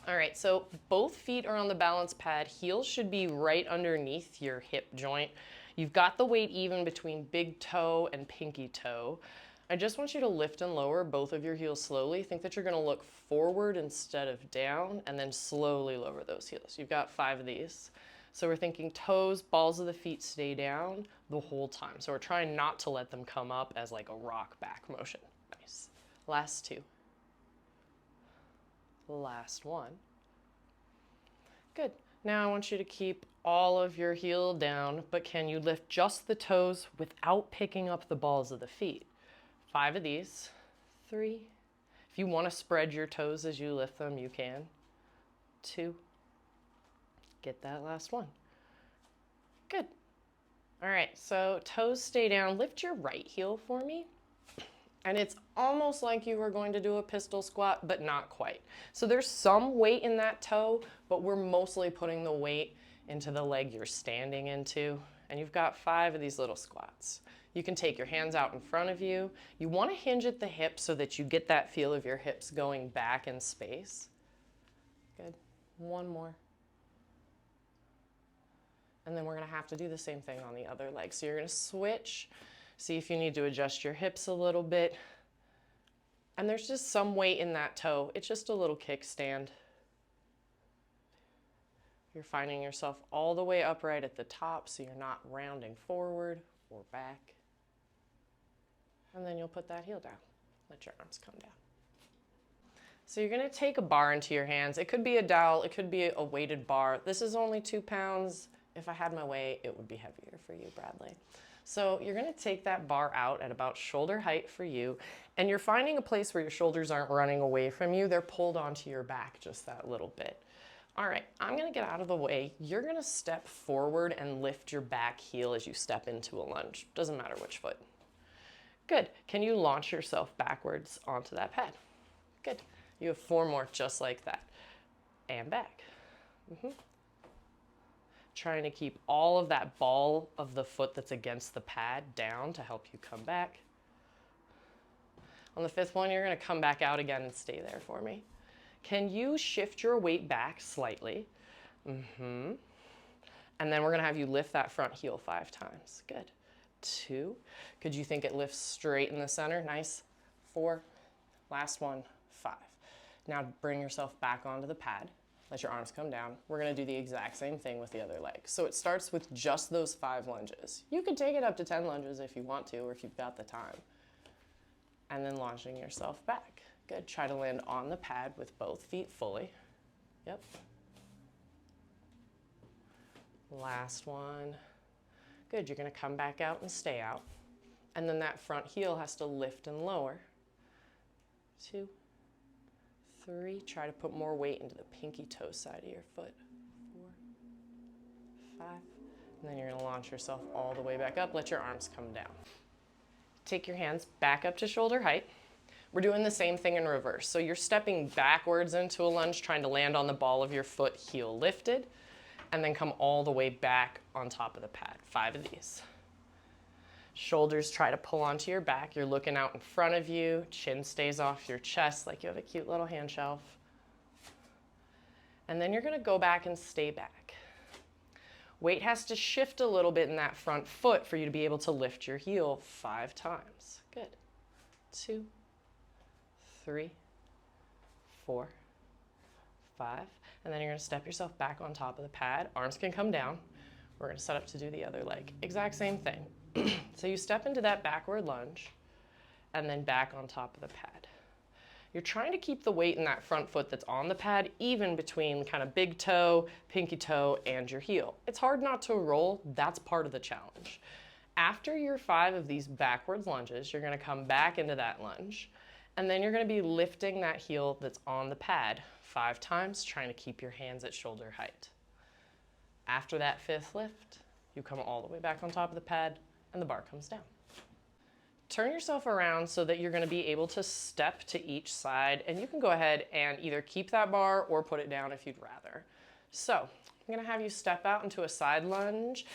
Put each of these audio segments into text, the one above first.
All right, so both feet are on the balance pad. Heels should be right underneath your hip joint. You've got the weight even between big toe and pinky toe. I just want you to lift and lower both of your heels slowly. Think that you're gonna look forward instead of down, and then slowly lower those heels. You've got 5 of these. So we're thinking toes, balls of the feet stay down the whole time. So we're trying not to let them come up as like a rock back motion. Nice. Last 2. Last 1. Good. Now I want you to keep all of your heel down, but can you lift just the toes without picking up the balls of the feet? 5 of these. 3. If you want to spread your toes as you lift them, you can. 2. Get that last 1. Good. All right, so toes stay down. Lift your right heel for me. And it's almost like you were going to do a pistol squat, but not quite. So there's some weight in that toe, but we're mostly putting the weight into the leg you're standing into. And you've got 5 of these little squats. You can take your hands out in front of you. You want to hinge at the hip so that you get that feel of your hips going back in space. Good. 1 more. And then we're going to have to do the same thing on the other leg. So you're going to switch. See if you need to adjust your hips a little bit. And there's just some weight in that toe. It's just a little kickstand. You're finding yourself all the way upright at the top, so you're not rounding forward or back. And then you'll put that heel down. Let your arms come down. So you're going to take a bar into your hands. It could be a dowel. It could be a weighted bar. This is only 2 pounds. If I had my way, it would be heavier for you, Bradley. So you're going to take that bar out at about shoulder height for you, and you're finding a place where your shoulders aren't running away from you. They're pulled onto your back just that little bit. All right, I'm going to get out of the way. You're going to step forward and lift your back heel as you step into a lunge. Doesn't matter which foot. Good. Can you launch yourself backwards onto that pad? Good. You have 4 more just like that. And back. Trying to keep all of that ball of the foot that's against the pad down to help you come back. On the 5th one, you're going to come back out again and stay there for me. Can you shift your weight back slightly? And then we're going to have you lift that front heel 5 times. Good. 2. Could you think it lifts straight in the center? Nice. 4. Last one. 5. Now bring yourself back onto the pad. Let your arms come down. We're going to do the exact same thing with the other leg. So it starts with just those 5 lunges. You could take it up to 10 lunges if you want to, or if you've got the time. And then launching yourself back. Good. Try to land on the pad with both feet fully. Yep. Last one. Good. You're going to come back out and stay out. And then that front heel has to lift and lower. 2. 3, try to put more weight into the pinky toe side of your foot. 4, 5, and then you're going to launch yourself all the way back up. Let your arms come down. Take your hands back up to shoulder height. We're doing the same thing in reverse. So you're stepping backwards into a lunge, trying to land on the ball of your foot, heel lifted, and then come all the way back on top of the pad. 5 of these. Shoulders try to pull onto your back. You're looking out in front of you. Chin stays off your chest like you have a cute little hand shelf. And then you're going to go back and stay back. Weight has to shift a little bit in that front foot for you to be able to lift your heel 5 times. Good. 2, 3, 4, 5. And then you're going to step yourself back on top of the pad. Arms can come down. We're going to set up to do the other leg. Exact same thing. So you step into that backward lunge and then back on top of the pad. You're trying to keep the weight in that front foot that's on the pad even between kind of big toe, pinky toe, and your heel. It's hard not to roll. That's part of the challenge. After your 5 of these backwards lunges, you're going to come back into that lunge, and then you're going to be lifting that heel that's on the pad 5 times, trying to keep your hands at shoulder height. After that 5th lift, you come all the way back on top of the pad, and the bar comes down. Turn yourself around so that you're going to be able to step to each side, and you can go ahead and either keep that bar or put it down if you'd rather. So I'm going to have you step out into a side lunge,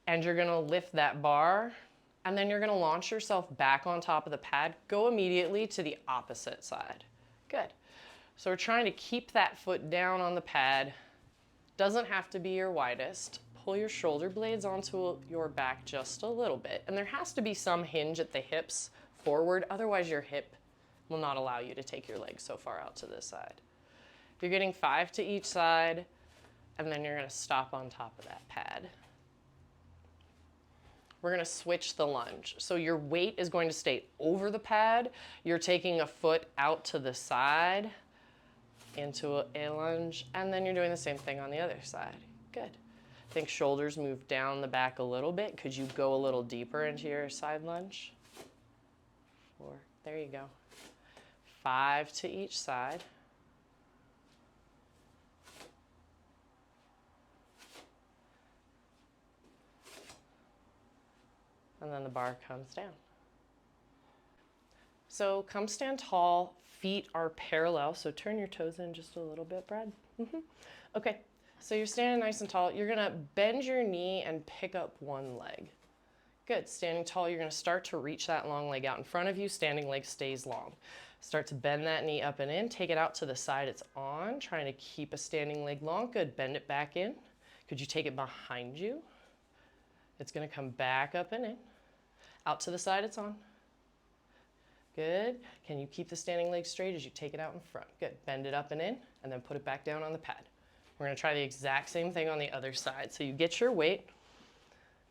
and you're going to lift that bar, and then you're going to launch yourself back on top of the pad. Go immediately to the opposite side. Good. So we're trying to keep that foot down on the pad. Doesn't have to be your widest. Pull your shoulder blades onto your back just a little bit. And there has to be some hinge at the hips forward, otherwise your hip will not allow you to take your legs so far out to this side. You're getting 5 to each side, and then you're going to stop on top of that pad. We're going to switch the lunge. So your weight is going to stay over the pad. You're taking a foot out to the side into a lunge, and then you're doing the same thing on the other side. Good. I think shoulders move down the back a little bit. Could you go a little deeper into your side lunge? 4. There you go. 5 to each side. And then the bar comes down. So come stand tall, feet are parallel, so turn your toes in just a little bit, Brad. Okay, so you're standing nice and tall. You're gonna bend your knee and pick up one leg. Good, standing tall, you're gonna start to reach that long leg out in front of you. Standing leg stays long. Start to bend that knee up and in, take it out to the side it's on, trying to keep a standing leg long. Good, bend it back in. Could you take it behind you? It's gonna come back up and in. Out to the side it's on. Good. Can you keep the standing leg straight as you take it out in front? Good. Bend it up and in, and then put it back down on the pad. We're going to try the exact same thing on the other side. So you get your weight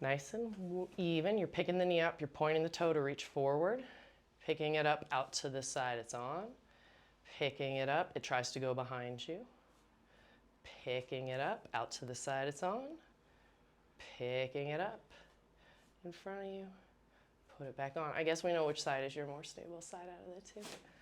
nice and even. You're picking the knee up. You're pointing the toe to reach forward. Picking it up out to the side it's on. Picking it up. It tries to go behind you. Picking it up out to the side it's on. Picking it up in front of you. Put it back on. I guess we know which side is your more stable side out of the two.